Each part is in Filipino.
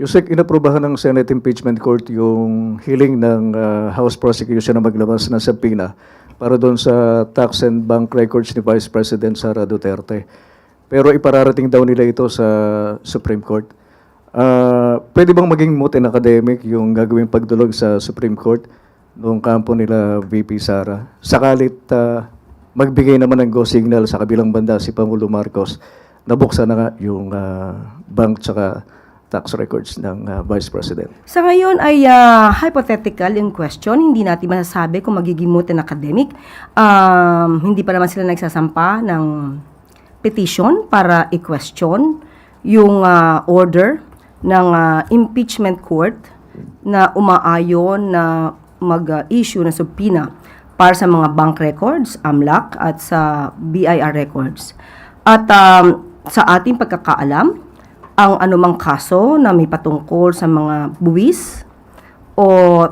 Yusek, inaprubahan ng Senate Impeachment Court yung hiling ng House Prosecution na maglabas ng subpoena para doon sa tax and bank records ni Vice President Sara Duterte. Pero ipararating daw nila ito sa Supreme Court. Pwede bang maging moot and academic yung gagawing pagdulog sa Supreme Court noong kampo nila VP Sara? Sakalit magbigay naman ng go signal sa kabilang banda si Pangulo Marcos na buksan na nga yung bank tsaka tax records ng Vice President. Sa ngayon ay hypothetical yung question. Hindi natin masasabi kung magiging moot and academic. Hindi pa naman sila nagsasampa ng petition para i-question yung order ng impeachment court na umaayon na mag-issue ng subpoena para sa mga bank records, AMLAC, at sa BIR records. At sa ating pagkakaalam, ang anumang kaso na may patungkol sa mga buwis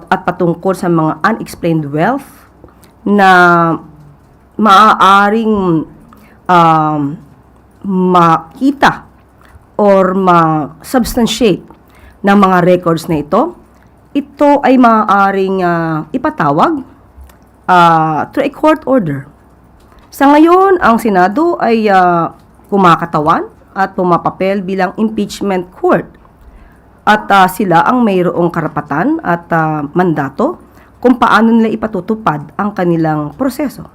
at patungkol sa mga unexplained wealth na maaaring makita or ma-substantiate ng mga records na ito ay maaaring ipatawag through a court order. Sa ngayon, ang Senado ay kumakatawan at pumapapel bilang impeachment court. At sila ang mayroong karapatan at mandato kung paano nila ipatutupad ang kanilang proseso.